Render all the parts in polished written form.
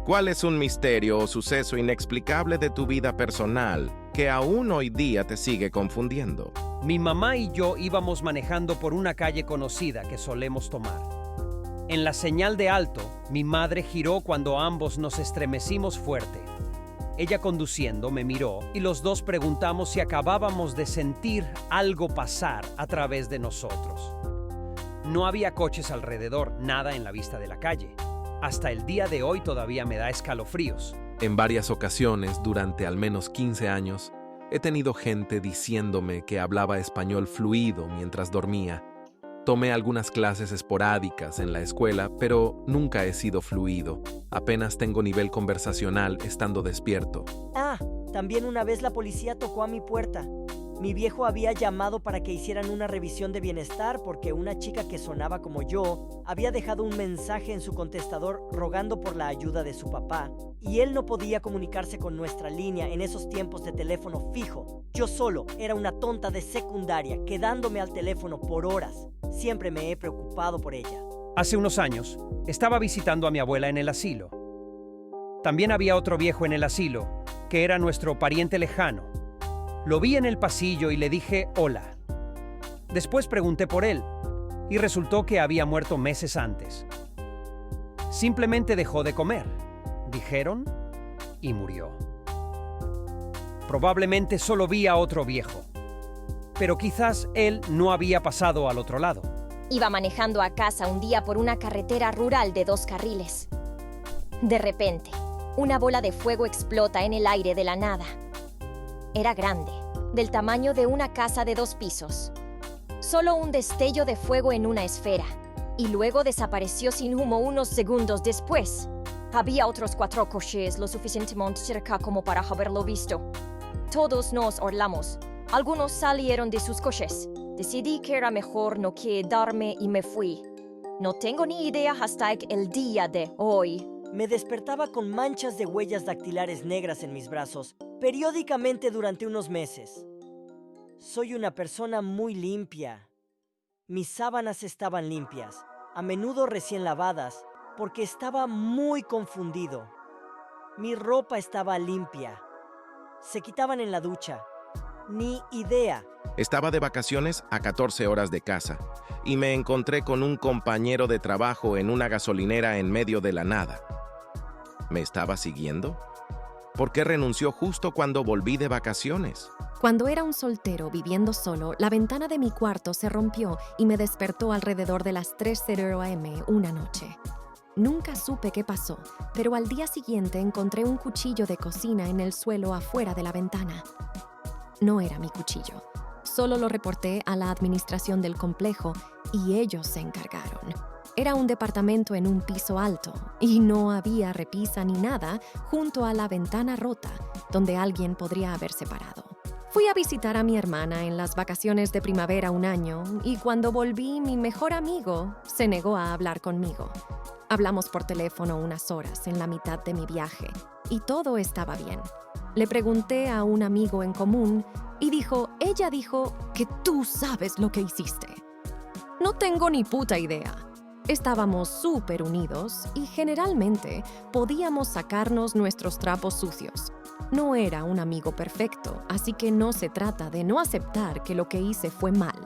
¿Cuál es un misterio o suceso inexplicable de tu vida personal que aún hoy día te sigue confundiendo? Mi mamá y yo íbamos manejando por una calle conocida que solemos tomar. En la señal de alto, mi madre giró cuando ambos nos estremecimos fuerte. Ella conduciendo me miró y los dos preguntamos si acabábamos de sentir algo pasar a través de nosotros. No había coches alrededor, nada en la vista de la calle. Hasta el día de hoy todavía me da escalofríos. En varias ocasiones, durante al menos 15 años, he tenido gente diciéndome que hablaba español fluido mientras dormía. Tomé algunas clases esporádicas en la escuela, pero nunca he sido fluido. Apenas tengo nivel conversacional estando despierto. También una vez la policía tocó a mi puerta. Mi viejo había llamado para que hicieran una revisión de bienestar porque una chica que sonaba como yo había dejado un mensaje en su contestador rogando por la ayuda de su papá, y él no podía comunicarse con nuestra línea en esos tiempos de teléfono fijo. Yo solo era una tonta de secundaria, quedándome al teléfono por horas. Siempre me he preocupado por ella. Hace unos años, estaba visitando a mi abuela en el asilo. También había otro viejo en el asilo, que era nuestro pariente lejano. Lo vi en el pasillo y le dije hola. Después pregunté por él, y resultó que había muerto meses antes. Simplemente dejó de comer, dijeron, y murió. Probablemente solo vi a otro viejo, pero quizás él no había pasado al otro lado. Iba manejando a casa un día por una carretera rural de 2 carriles. De repente, una bola de fuego explota en el aire de la nada. Era grande, del tamaño de una casa de 2 pisos. Solo un destello de fuego en una esfera, y luego desapareció sin humo unos segundos después. Había otros 4 coches lo suficientemente cerca como para haberlo visto. Todos nos orlamos. Algunos salieron de sus coches. Decidí que era mejor no quedarme y me fui. No tengo ni idea hasta el día de hoy. Me despertaba con manchas de huellas dactilares negras en mis brazos, periódicamente durante unos meses. Soy una persona muy limpia. Mis sábanas estaban limpias, a menudo recién lavadas, porque estaba muy confundido. Mi ropa estaba limpia. Se quitaban en la ducha. Ni idea. Estaba de vacaciones a 14 horas de casa y me encontré con un compañero de trabajo en una gasolinera en medio de la nada. ¿Me estaba siguiendo? ¿Por qué renunció justo cuando volví de vacaciones? Cuando era un soltero viviendo solo, la ventana de mi cuarto se rompió y me despertó alrededor de las 3:00 am una noche. Nunca supe qué pasó, pero al día siguiente encontré un cuchillo de cocina en el suelo afuera de la ventana. No era mi cuchillo. Solo lo reporté a la administración del complejo y ellos se encargaron. Era un departamento en un piso alto y no había repisa ni nada junto a la ventana rota donde alguien podría haberse parado. Fui a visitar a mi hermana en las vacaciones de primavera un año y cuando volví mi mejor amigo se negó a hablar conmigo. Hablamos por teléfono unas horas en la mitad de mi viaje y todo estaba bien. Le pregunté a un amigo en común y ella dijo que tú sabes lo que hiciste. No tengo ni puta idea. Estábamos súper unidos y generalmente podíamos sacarnos nuestros trapos sucios. No era un amigo perfecto, así que no se trata de no aceptar que lo que hice fue mal.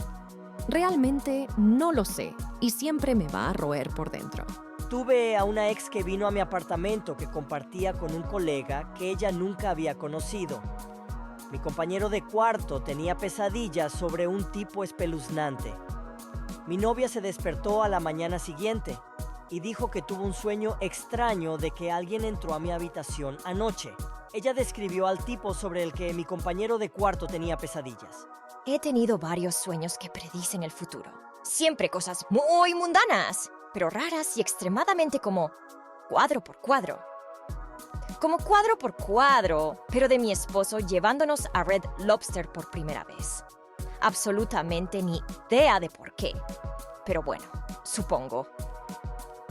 Realmente no lo sé y siempre me va a roer por dentro. Tuve a una ex que vino a mi apartamento que compartía con un colega que ella nunca había conocido. Mi compañero de cuarto tenía pesadillas sobre un tipo espeluznante. Mi novia se despertó a la mañana siguiente y dijo que tuvo un sueño extraño de que alguien entró a mi habitación anoche. Ella describió al tipo sobre el que mi compañero de cuarto tenía pesadillas. He tenido varios sueños que predicen el futuro. Siempre cosas muy mundanas, pero raras y extremadamente como cuadro por cuadro. Como cuadro por cuadro, pero de mi esposo llevándonos a Red Lobster por primera vez. Absolutamente ni idea de por qué. Pero bueno, supongo.